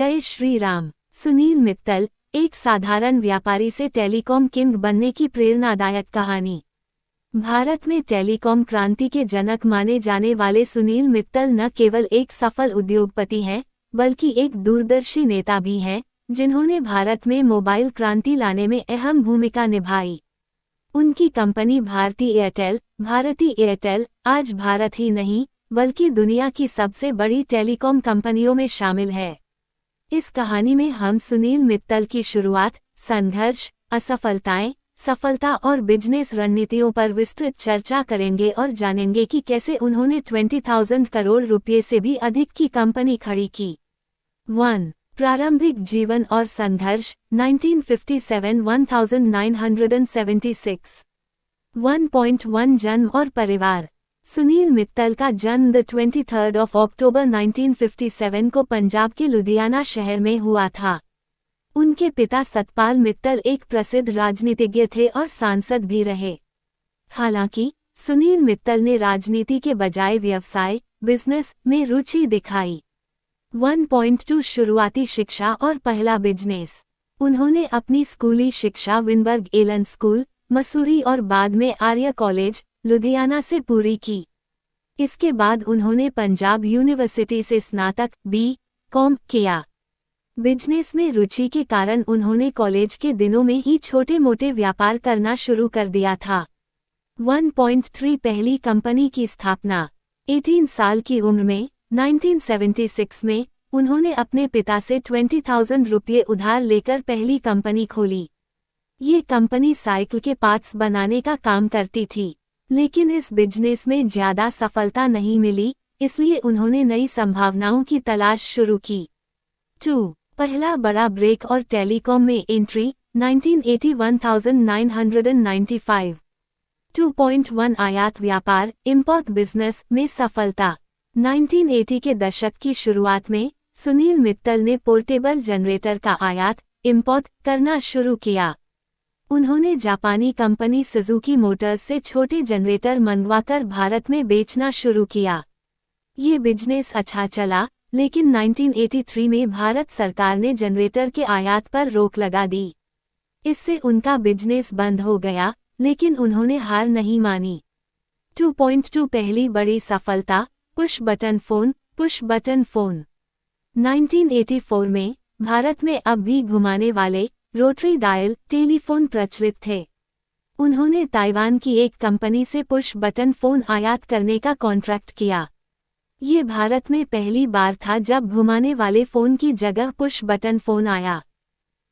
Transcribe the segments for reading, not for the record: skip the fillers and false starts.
जय श्री राम। सुनील मित्तल, एक साधारण व्यापारी से टेलीकॉम किंग बनने की प्रेरणादायक कहानी। भारत में टेलीकॉम क्रांति के जनक माने जाने वाले सुनील मित्तल न केवल एक सफल उद्योगपति हैं, बल्कि एक दूरदर्शी नेता भी हैं, जिन्होंने भारत में मोबाइल क्रांति लाने में अहम भूमिका निभाई। उनकी कंपनी भारती एयरटेल आज भारत ही नहीं, बल्कि दुनिया की सबसे बड़ी टेलीकॉम कंपनियों में शामिल है। इस कहानी में हम सुनील मित्तल की शुरुआत, संघर्ष, असफलताएं, सफलता और बिजनेस रणनीतियों पर विस्तृत चर्चा करेंगे और जानेंगे कि कैसे उन्होंने 20,000 करोड़ रुपये से भी अधिक की कंपनी खड़ी की। 1. प्रारंभिक जीवन और संघर्ष। 1957-1976। 1.1 जन्म और परिवार। सुनील मित्तल का जन्म 23 अक्टूबर 1957 को पंजाब के लुधियाना शहर में हुआ था। उनके पिता सतपाल मित्तल एक प्रसिद्ध राजनीतिज्ञ थे और सांसद भी रहे। हालांकि सुनील मित्तल ने राजनीति के बजाय व्यवसाय, बिजनेस में रुचि दिखाई। 1.2 शुरुआती शिक्षा और पहला बिजनेस। उन्होंने अपनी स्कूली शिक्षा विनबर्ग एलन स्कूल, मसूरी और बाद में आर्य कॉलेज, लुधियाना से पूरी की। इसके बाद उन्होंने पंजाब यूनिवर्सिटी से स्नातक B.Com किया। बिजनेस में रुचि के कारण उन्होंने कॉलेज के दिनों में ही छोटे मोटे व्यापार करना शुरू कर दिया था। 1.3 पहली कंपनी की स्थापना। 18 साल की उम्र में 1976 में उन्होंने अपने पिता से 20,000 रुपये उधार लेकर पहली कंपनी खोली। ये कंपनी साइकिल के पार्ट्स बनाने का काम करती थी, लेकिन इस बिजनेस में ज्यादा सफलता नहीं मिली, इसलिए उन्होंने नई संभावनाओं की तलाश शुरू की। 2. पहला बड़ा ब्रेक और टेलीकॉम में एंट्री। 1981-1995। 2.1 आयात व्यापार, इंपोर्ट बिजनेस में सफलता। 1980 के दशक की शुरुआत में सुनील मित्तल ने पोर्टेबल जनरेटर का आयात, इंपोर्ट करना शुरू किया। उन्होंने जापानी कंपनी सुजुकी मोटर्स से छोटे जनरेटर मंगवाकर भारत में बेचना शुरू किया। ये बिजनेस अच्छा चला, लेकिन 1983 में भारत सरकार ने जनरेटर के आयात पर रोक लगा दी। इससे उनका बिजनेस बंद हो गया, लेकिन उन्होंने हार नहीं मानी। 2.2 पहली बड़ी सफलता, पुश बटन फोन। 1984 में भारत में अब भी घुमाने वाले रोटरी डायल टेलीफोन प्रचलित थे। उन्होंने ताइवान की एक कंपनी से पुश बटन फोन आयात करने का कॉन्ट्रैक्ट किया। ये भारत में पहली बार था जब घुमाने वाले फोन की जगह पुश बटन फोन आया।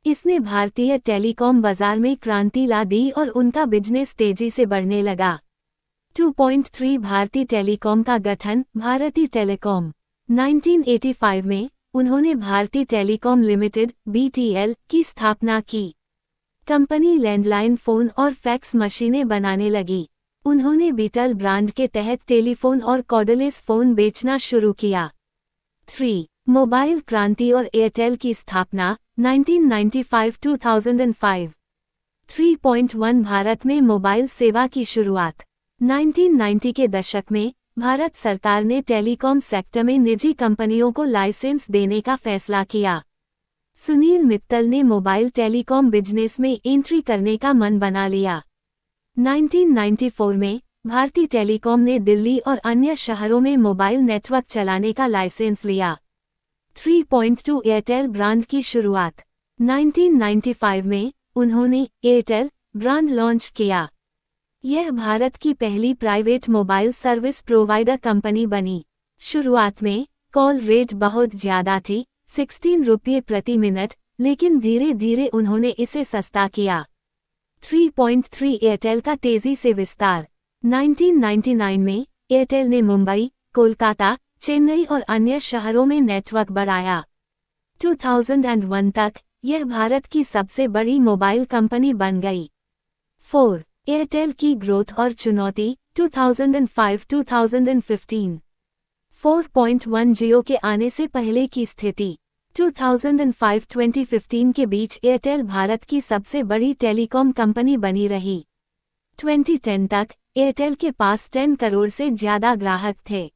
इसने भारतीय टेलीकॉम बाजार में क्रांति ला दी और उनका बिजनेस तेजी से बढ़ने लगा। 2.3 भारती टेलीकॉम का गठन। भारती टेलीकॉम। 1985 में उन्होंने भारती टेलीकॉम लिमिटेड (BTL) की स्थापना की। कंपनी लैंडलाइन फोन और फैक्स मशीनें बनाने लगी। उन्होंने बीटल ब्रांड के तहत टेलीफोन और कॉर्डलेस फोन बेचना शुरू किया। 3. मोबाइल क्रांति और एयरटेल की स्थापना। 1995-2005। 3.1 भारत में मोबाइल सेवा की शुरुआत। 1990 के दशक में भारत सरकार ने टेलीकॉम सेक्टर में निजी कंपनियों को लाइसेंस देने का फैसला किया। सुनील मित्तल ने मोबाइल टेलीकॉम बिजनेस में एंट्री करने का मन बना लिया। 1994 में भारती टेलीकॉम ने दिल्ली और अन्य शहरों में मोबाइल नेटवर्क चलाने का लाइसेंस लिया। 3.2 एयरटेल ब्रांड की शुरुआत। 1995 में उन्होंने एयरटेल ब्रांड लॉन्च किया। यह भारत की पहली private mobile service provider company बनी। शुरुआत में कॉल रेट बहुत ज्यादा थी, 16 रुपये प्रति मिनट, लेकिन धीरे धीरे उन्होंने इसे सस्ता किया। 3.3 एयरटेल का तेजी से विस्तार। 1999 में एयरटेल ने मुंबई, कोलकाता, चेन्नई और अन्य शहरों में नेटवर्क बढ़ाया। 2001 तक यह भारत की सबसे बड़ी मोबाइल कंपनी बन गई। 4. एयरटेल की ग्रोथ और चुनौती। 2005-2015। 4.1 जियो के आने से पहले की स्थिति। 2005-2015 के बीच एयरटेल भारत की सबसे बड़ी टेलीकॉम कंपनी बनी रही। 2010 तक एयरटेल के पास 10 करोड़ से ज्यादा ग्राहक थे।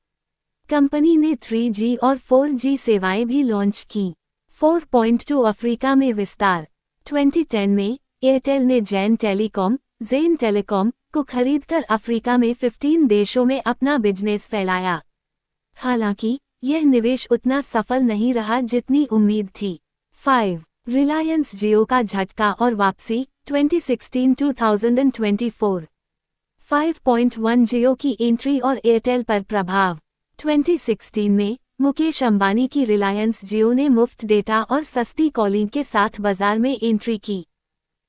कंपनी ने 3G और 4G सेवाएं भी लॉन्च की। 4.2 अफ्रीका में विस्तार। 2010 में एयरटेल ने जैन टेलीकॉम को खरीदकर अफ्रीका में 15 देशों में अपना बिजनेस फैलाया। हालांकि यह निवेश उतना सफल नहीं रहा जितनी उम्मीद थी। 5. रिलायंस जियो का झटका और वापसी 2016-2024। 5.1 जियो की एंट्री और एयरटेल पर प्रभाव। 2016 में मुकेश अंबानी की रिलायंस जियो ने मुफ्त डेटा और सस्ती कॉलिंग के साथ बाजार में एंट्री की।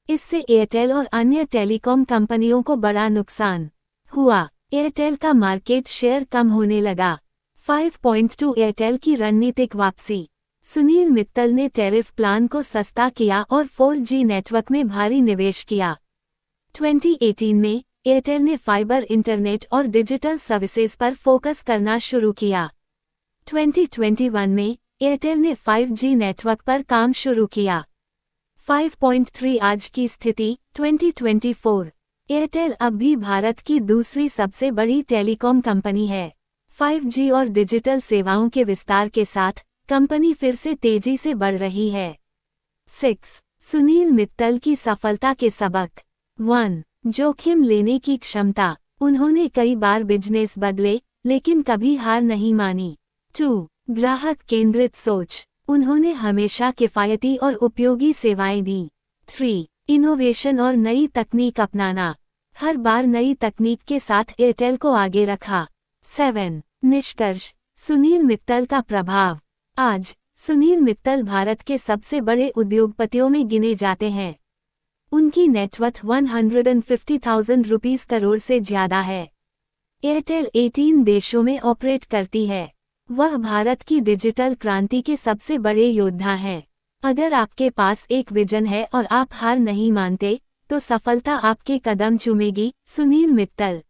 इससे एयरटेल और अन्य टेलीकॉम कंपनियों को बड़ा नुकसान हुआ। एयरटेल का मार्केट शेयर कम होने लगा। 5.2 एयरटेल की रणनीतिक वापसी। सुनील मित्तल ने टैरिफ प्लान को सस्ता किया और 4G नेटवर्क में भारी निवेश किया। 2018 में एयरटेल ने फाइबर इंटरनेट और डिजिटल सर्विसेज पर फोकस करना शुरू किया। 2021 में एयरटेल ने 5G नेटवर्क पर काम शुरू किया। 5.3 आज की स्थिति 2024। एयरटेल अब भी भारत की दूसरी सबसे बड़ी टेलीकॉम कंपनी है। 5G और डिजिटल सेवाओं के विस्तार के साथ कंपनी फिर से तेजी से बढ़ रही है। 6. सुनील मित्तल की सफलता के सबक। 1. जोखिम लेने की क्षमता। उन्होंने कई बार बिजनेस बदले लेकिन कभी हार नहीं मानी। 2. ग्राहक केंद्रित सोच। उन्होंने हमेशा किफायती और उपयोगी सेवाएं दी। 3. इनोवेशन और नई तकनीक अपनाना। हर बार नई तकनीक के साथ एयरटेल को आगे रखा। 7. निष्कर्ष। सुनील मित्तल का प्रभाव। आज सुनील मित्तल भारत के सबसे बड़े उद्योगपतियों में गिने जाते हैं। उनकी नेटवर्थ 150,000 रुपीस करोड़ से ज्यादा है। एयरटेल 18 देशों में ऑपरेट करती है। वह भारत की डिजिटल क्रांति के सबसे बड़े योद्धा हैं। अगर आपके पास एक विजन है और आप हार नहीं मानते, तो सफलता आपके कदम चूमेगी। सुनील मित्तल।